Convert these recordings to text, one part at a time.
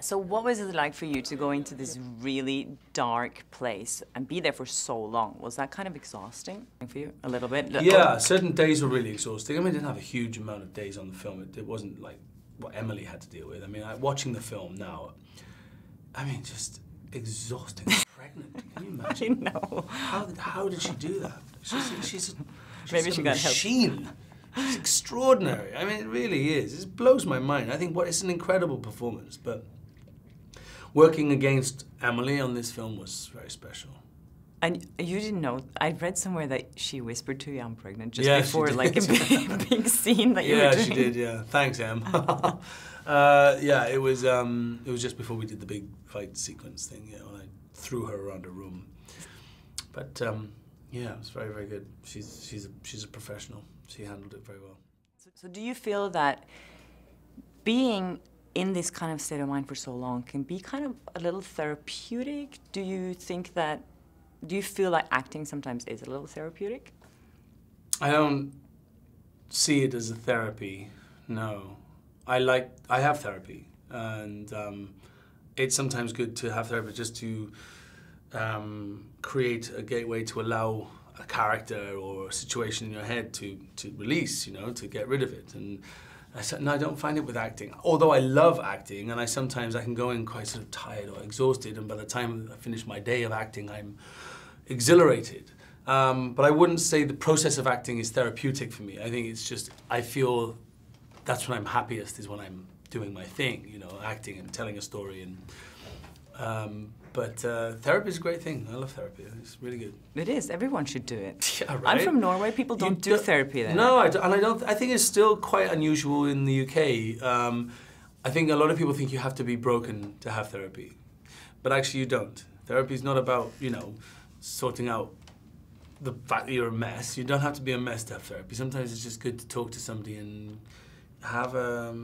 So what was it like for you to go into this really dark place and be there for so long? Was that kind of exhausting for you a little bit? Yeah, certain days were really exhausting. I mean, I didn't have a huge amount of days on the film. It wasn't like what Emily had to deal with. I mean, watching the film now, I mean, just exhausting. Pregnant, can you imagine? I know. How did she do that? She's Maybe she got machine. help. She's extraordinary. I mean, it really is. It blows my mind. I think it's an incredible performance, but working against Emily on this film was very special. And you didn't know, I read somewhere that she whispered to you, "I'm pregnant," just yeah, before like a big scene that you were doing. Yeah, she did, yeah. Thanks, Em. Yeah, it was just before we did the big fight sequence thing, yeah, when I threw her around a room. But yeah, it was very, very good. She's a professional. She handled it very well. So do you feel that being in this kind of state of mind for so long can be kind of a little therapeutic? Do you feel like acting sometimes is a little therapeutic? I don't see it as a therapy, no. I have therapy, and it's sometimes good to have therapy just to create a gateway to allow a character or a situation in your head to release, you know, to get rid of it. And I don't find it with acting. Although I love acting, and sometimes I can go in quite sort of tired or exhausted, and by the time I finish my day of acting, I'm exhilarated. But I wouldn't say the process of acting is therapeutic for me. I think it's just, I feel that's when I'm happiest, is when I'm doing my thing, you know, acting and telling a story. And but therapy is a great thing. I love therapy. It's really good. It is. Everyone should do it. Yeah, right? I'm from Norway. People don't do therapy there. No, I think it's still quite unusual in the UK. I think a lot of people think you have to be broken to have therapy, but actually you don't. Therapy is not about, you know, sorting out the fact that you're a mess. You don't have to be a mess to have therapy. Sometimes it's just good to talk to somebody and have a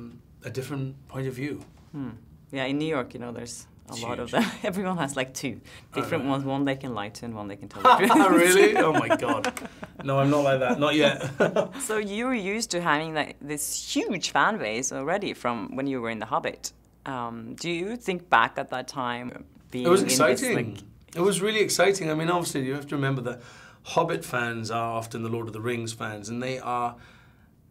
different point of view. Yeah, in New York, you know, there's a lot of them. Everyone has like two different ones. One they can lie to and one they can tell the truth. Really? Oh my God. No, I'm not like that. Not yet. So you were used to having this huge fan base already from when you were in The Hobbit. Do you think back at that time? Being it was exciting. In this, it was really exciting. I mean, obviously, you have to remember the Hobbit fans are often the Lord of the Rings fans, and they are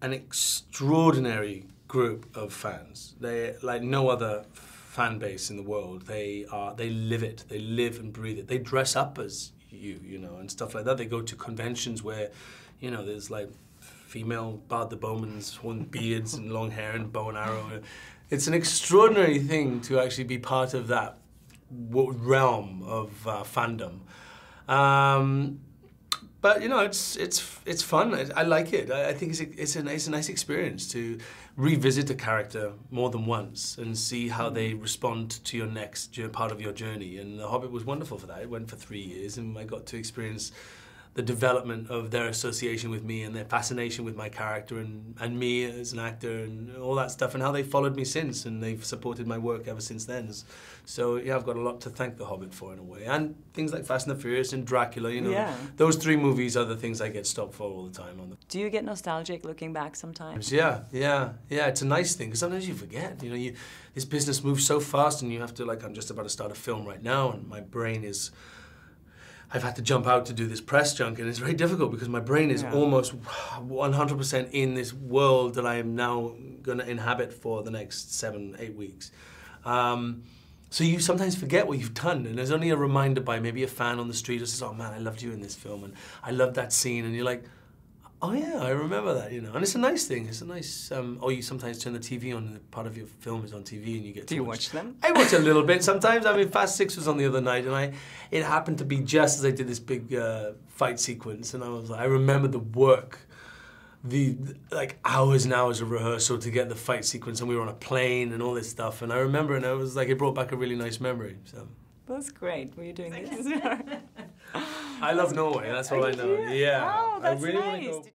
an extraordinary group of fans. They're like no other fan base in the world. They live it. They live and breathe it. They dress up as you know, and stuff like that. They go to conventions where, you know, there's like female Bard the Bowmans with beards and long hair and bow and arrow. It's an extraordinary thing to actually be part of that realm of fandom. But you know, it's fun. I like it. I think it's a nice experience to revisit a character more than once and see how they respond to your next part of your journey. And The Hobbit was wonderful for that. It went for 3 years, and I got to experience the development of their association with me and their fascination with my character and me as an actor and all that stuff, and how they followed me since, and they've supported my work ever since then. So yeah, I've got a lot to thank The Hobbit for in a way. And things like Fast and the Furious and Dracula, you know. Yeah. Those 3 movies are the things I get stopped for all the time. Do you get nostalgic looking back sometimes? Yeah. It's a nice thing, because sometimes you forget. You know, this business moves so fast, and you have to, like, I'm just about to start a film right now, and my brain is, I've had to jump out to do this press junket, and it's very difficult because my brain is almost 100% in this world that I am now going to inhabit for the next 7-8 weeks. So you sometimes forget what you've done, and there's only a reminder by maybe a fan on the street who says, "Oh man, I loved you in this film, and I loved that scene," and you're like, "Oh yeah, I remember that," you know. And it's a nice thing. It's a nice. Or you sometimes turn the TV on, and part of your film is on TV, and you get. Do you watch them? I watch a little bit sometimes. I mean, Fast 6 was on the other night, and it happened to be just as I did this big fight sequence, and I remember the work, like hours and hours of rehearsal to get the fight sequence, and we were on a plane and all this stuff, and I remember, and I was like, it brought back a really nice memory. So. That's great. Were you doing this? I love Norway. That's all I know. Yeah. Oh, that's I really nice. Want to go